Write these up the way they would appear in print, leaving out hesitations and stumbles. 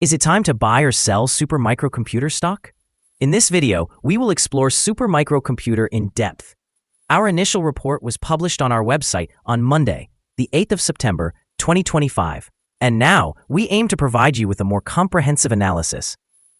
Is it time to buy or sell supermicrocomputer stock? In this video, we will explore supermicrocomputer in depth. Our initial report was published on our website on Monday, the 8th of September, 2025, and now we aim to provide you with a more comprehensive analysis.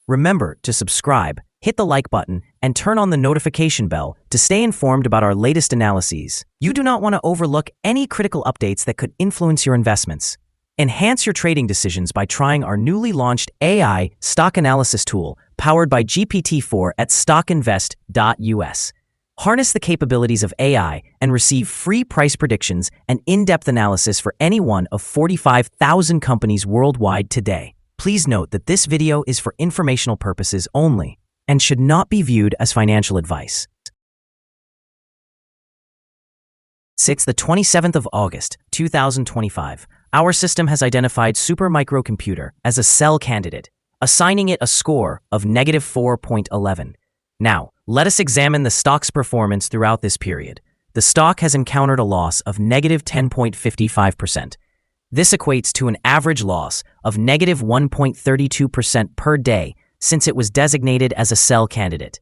Remember to subscribe, hit the like button, and turn on the notification bell to stay informed about our latest analyses. You do not want to overlook any critical updates that could influence your investments. Enhance your trading decisions by trying our newly launched AI stock analysis tool powered by GPT-4 at StockInvest.us. Harness the capabilities of AI and receive free price predictions and in-depth analysis for any one of 45,000 companies worldwide today. Please note that this video is for informational purposes only and should not be viewed as financial advice. Since the 27th of August, 2025, our system has identified supermicrocomputer as a sell candidate, assigning it a score of -4.11. Now, let us examine the stock's performance throughout this period. The stock has encountered a loss of -10.55%. This equates to an average loss of -1.32% per day since it was designated as a sell candidate.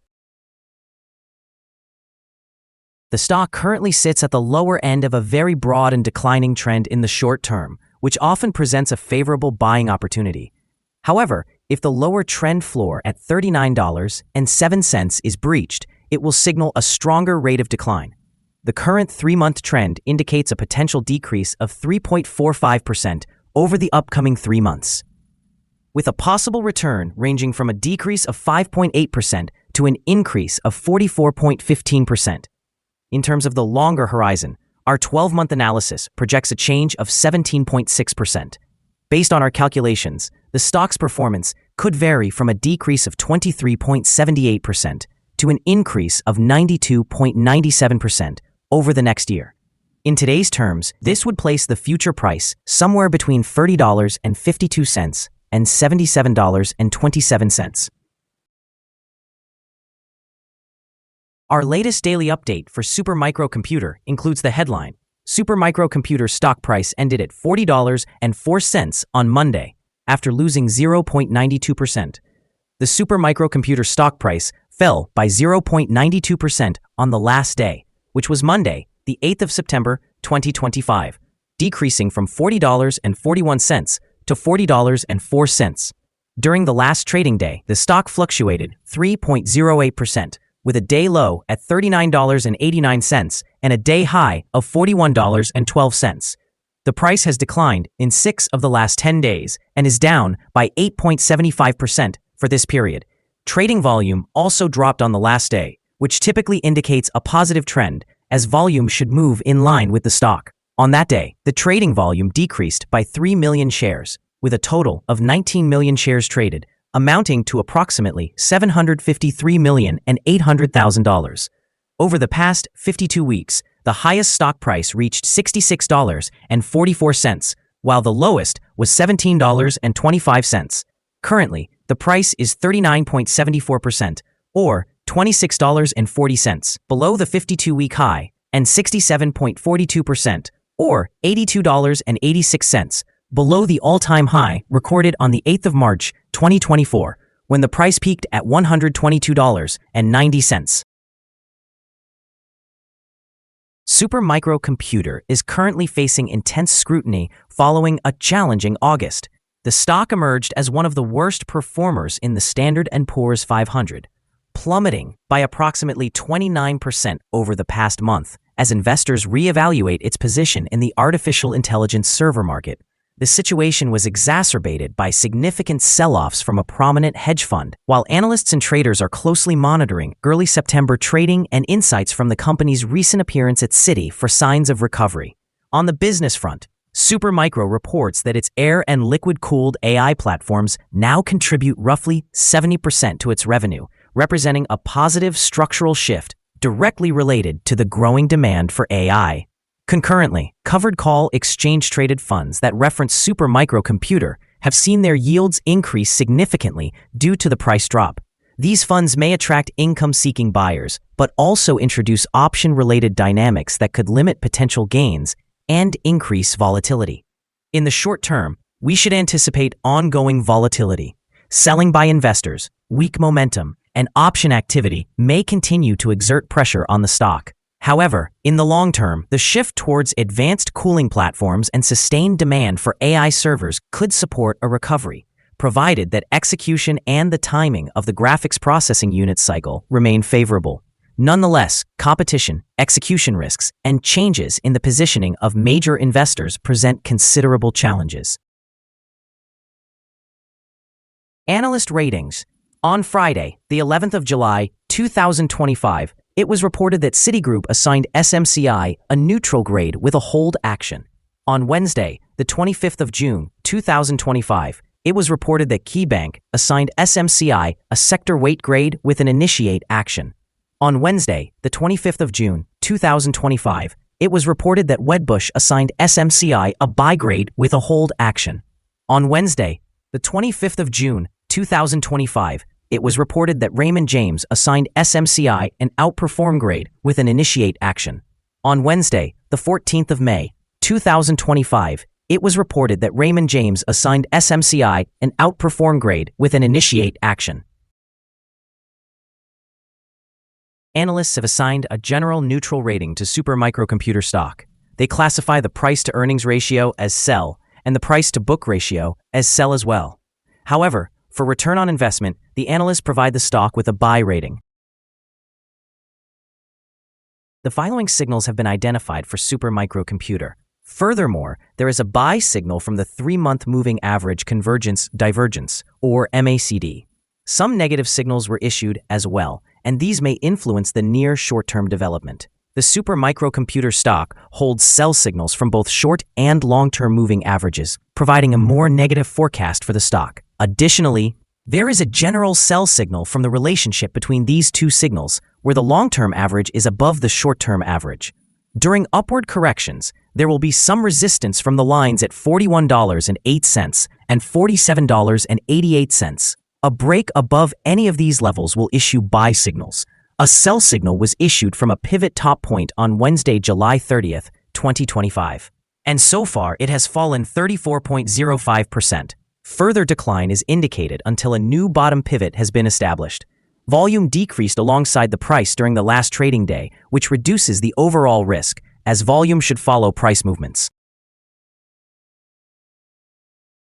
The stock currently sits at the lower end of a very broad and declining trend in the short term, which often presents a favorable buying opportunity. However, if the lower trend floor at $39.07 is breached, it will signal a stronger rate of decline. The current 3-month trend indicates a potential decrease of 3.45% over the upcoming 3 months, with a possible return ranging from a decrease of 5.8% to an increase of 44.15%. In terms of the longer horizon, our 12-month analysis projects a change of 17.6%. Based on our calculations, the stock's performance could vary from a decrease of 23.78% to an increase of 92.97% over the next year. In today's terms, this would place the future price somewhere between $30.52 and $77.27. Our latest daily update for supermicrocomputer includes the headline: Supermicrocomputer stock price ended at $40.04 on Monday, after losing 0.92%. The supermicrocomputer stock price fell by 0.92% on the last day, which was Monday, the 8th of September, 2025, decreasing from $40.41 to $40.04. During the last trading day, the stock fluctuated 3.08%, with a day low at $39.89 and a day high of $41.12. The price has declined in 6 of the last 10 days and is down by 8.75% for this period. Trading volume also dropped on the last day, which typically indicates a positive trend, as volume should move in line with the stock. On that day, the trading volume decreased by 3 million shares, with a total of 19 million shares traded, amounting to approximately $753,800,000. Over the past 52 weeks, the highest stock price reached $66.44, while the lowest was $17.25. Currently, the price is 39.74%, or $26.40, below the 52-week high, and 67.42%, or $82.86, below the all-time high recorded on the 8th of March, 2024, when the price peaked at $122.90. Supermicrocomputer is currently facing intense scrutiny following a challenging August. The stock emerged as one of the worst performers in the Standard & Poor's 500, plummeting by approximately 29% over the past month as investors reevaluate its position in the artificial intelligence server market. The situation was exacerbated by significant sell-offs from a prominent hedge fund, while analysts and traders are closely monitoring early September trading and insights from the company's recent appearance at Citi for signs of recovery. On the business front, Supermicro reports that its air and liquid-cooled AI platforms now contribute roughly 70% to its revenue, representing a positive structural shift directly related to the growing demand for AI. Concurrently, covered call exchange-traded funds that reference supermicrocomputer have seen their yields increase significantly due to the price drop. These funds may attract income-seeking buyers, but also introduce option-related dynamics that could limit potential gains and increase volatility. In the short term, we should anticipate ongoing volatility. Selling by investors, weak momentum, and option activity may continue to exert pressure on the stock. However, in the long term, the shift towards advanced cooling platforms and sustained demand for AI servers could support a recovery, provided that execution and the timing of the graphics processing unit cycle remain favorable. Nonetheless, competition, execution risks, and changes in the positioning of major investors present considerable challenges. Analyst ratings. On Friday, the 11th of July, 2025, it was reported that Citigroup assigned SMCI a neutral grade with a hold action. On Wednesday, the 25th of June, 2025, it was reported that KeyBank assigned SMCI a sector weight grade with an initiate action. On Wednesday, the 25th of June, 2025, it was reported that Wedbush assigned SMCI a buy grade with a hold action. On Wednesday, the 25th of June, 2025, it was reported that Raymond James assigned SMCI an outperform grade with an initiate action. On Wednesday, the 14th of May, 2025, it was reported that Raymond James assigned SMCI an outperform grade with an initiate action. Analysts have assigned a general neutral rating to supermicrocomputer stock. They classify the price-to-earnings ratio as sell and the price-to-book ratio as sell as well. However, for return on investment, the analysts provide the stock with a buy rating. The following signals have been identified for supermicrocomputer. Furthermore, there is a buy signal from the 3-month moving average convergence divergence, or MACD. Some negative signals were issued as well, and these may influence the near short-term development. The supermicrocomputer stock holds sell signals from both short and long-term moving averages, providing a more negative forecast for the stock. Additionally, there is a general sell signal from the relationship between these two signals, where the long-term average is above the short-term average. During upward corrections, there will be some resistance from the lines at $41.08 and $47.88. A break above any of these levels will issue buy signals. A sell signal was issued from a pivot top point on Wednesday, July 30th, 2025. And so far, it has fallen 34.05%. Further decline is indicated until a new bottom pivot has been established. Volume decreased alongside the price during the last trading day, which reduces the overall risk, as volume should follow price movements.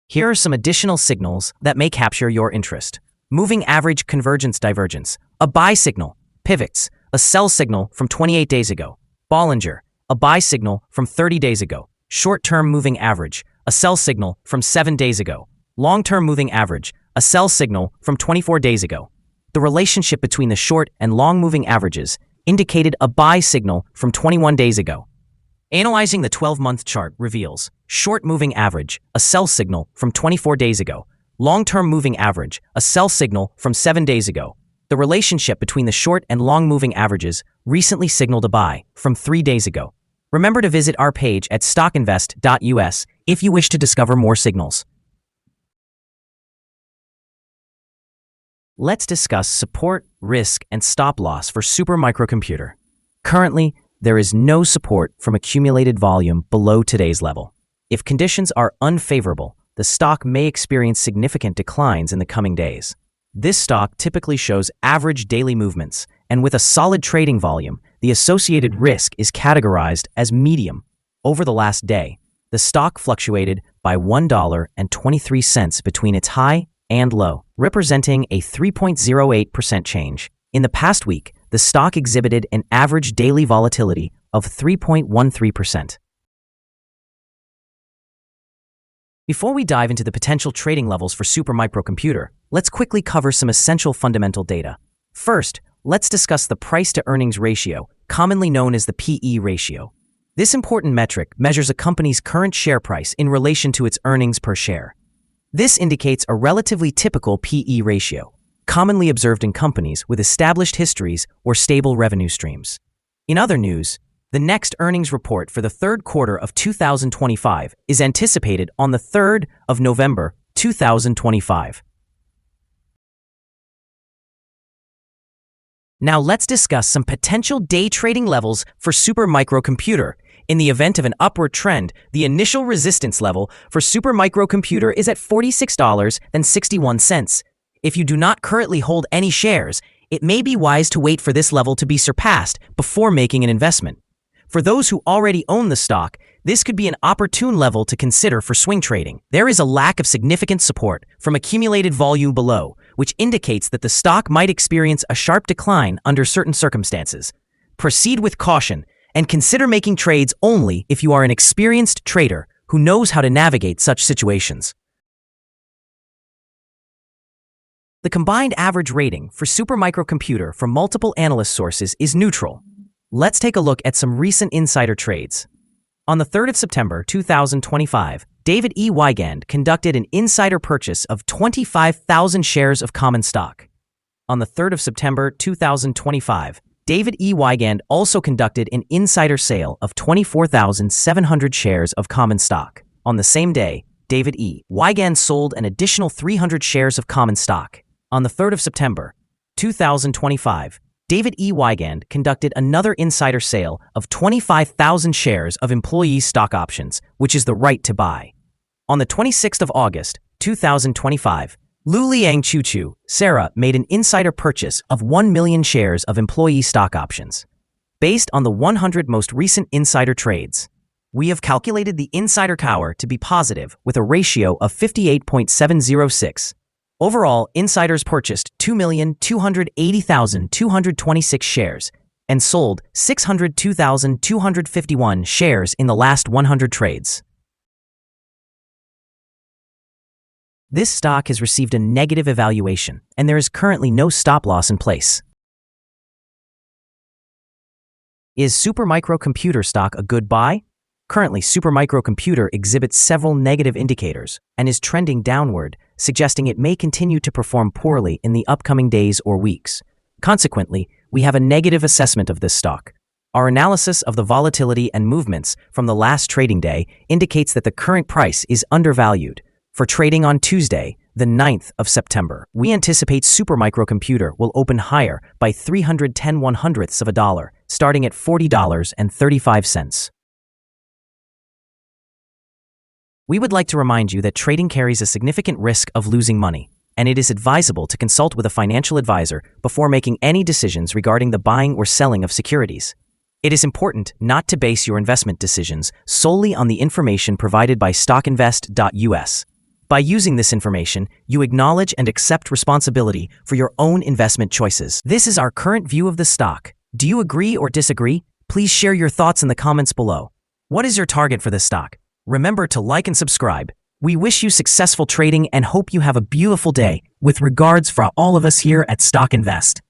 Here are some additional signals that may capture your interest. Moving average convergence divergence, a buy signal. Pivots, a sell signal from 28 days ago. Bollinger, a buy signal from 30 days ago. Short-term moving average, a sell signal from 7 days ago. Long-term moving average, a sell signal from 24 days ago. The relationship between the short and long moving averages indicated a buy signal from 21 days ago. Analyzing the 12-month chart reveals short moving average, a sell signal from 24 days ago. Long-term moving average, a sell signal from 7 days ago. The relationship between the short and long moving averages recently signaled a buy from 3 days ago. Remember to visit our page at StockInvest.us if you wish to discover more signals. Let's discuss support, risk, and stop loss for supermicrocomputer. Currently, there is no support from accumulated volume below today's level. If conditions are unfavorable, the stock may experience significant declines in the coming days. This stock typically shows average daily movements, and with a solid trading volume, the associated risk is categorized as medium. Over the last day, the stock fluctuated by $1.23 between its high and low, representing a 3.08% change. In the past week, the stock exhibited an average daily volatility of 3.13%. Before we dive into the potential trading levels for supermicrocomputer, let's quickly cover some essential fundamental data. First, let's discuss the price-to-earnings ratio, commonly known as the PE ratio. This important metric measures a company's current share price in relation to its earnings per share. This indicates a relatively typical PE ratio, commonly observed in companies with established histories or stable revenue streams. In other news, the next earnings report for the third quarter of 2025 is anticipated on the 3rd of November, 2025. Now let's discuss some potential day trading levels for supermicrocomputer. In the event of an upward trend, the initial resistance level for Supermicrocomputer is at $46.61. If you do not currently hold any shares, it may be wise to wait for this level to be surpassed before making an investment. For those who already own the stock, this could be an opportune level to consider for swing trading. There is a lack of significant support from accumulated volume below, which indicates that the stock might experience a sharp decline under certain circumstances. Proceed with caution and consider making trades only if you are an experienced trader who knows how to navigate such situations. The combined average rating for Supermicrocomputer from multiple analyst sources is neutral. Let's take a look at some recent insider trades. On the 3rd of September 2025, David E. Wigand conducted an insider purchase of 25,000 shares of common stock. On the 3rd of September 2025, David E. Wigand also conducted an insider sale of 24,700 shares of common stock. On the same day, David E. Wigand sold an additional 300 shares of common stock. On the 3rd of September 2025, David E. Wigand conducted another insider sale of 25,000 shares of employee stock options, which is the right to buy. On the 26th of August 2025, Lu Liang Chu Sarah made an insider purchase of 1 million shares of employee stock options. Based on the 100 most recent insider trades, we have calculated the insider power to be positive with a ratio of 58.706. Overall, insiders purchased 2,280,226 shares and sold 602,251 shares in the last 100 trades. This stock has received a negative evaluation, and there is currently no stop loss in place. Is Supermicrocomputer stock a good buy? Currently, Supermicrocomputer exhibits several negative indicators and is trending downward, suggesting it may continue to perform poorly in the upcoming days or weeks. Consequently, we have a negative assessment of this stock. Our analysis of the volatility and movements from the last trading day indicates that the current price is undervalued. For trading on Tuesday, the 9th of September, we anticipate Supermicrocomputer will open higher by 310 of a dollar, starting at $40.35. We would like to remind you that trading carries a significant risk of losing money, and it is advisable to consult with a financial advisor before making any decisions regarding the buying or selling of securities. It is important not to base your investment decisions solely on the information provided by StockInvest.us. By using this information, you acknowledge and accept responsibility for your own investment choices. This is our current view of the stock. Do you agree or disagree? Please share your thoughts in the comments below. What is your target for this stock? Remember to like and subscribe. We wish you successful trading and hope you have a beautiful day. With regards from all of us here at Stock Invest.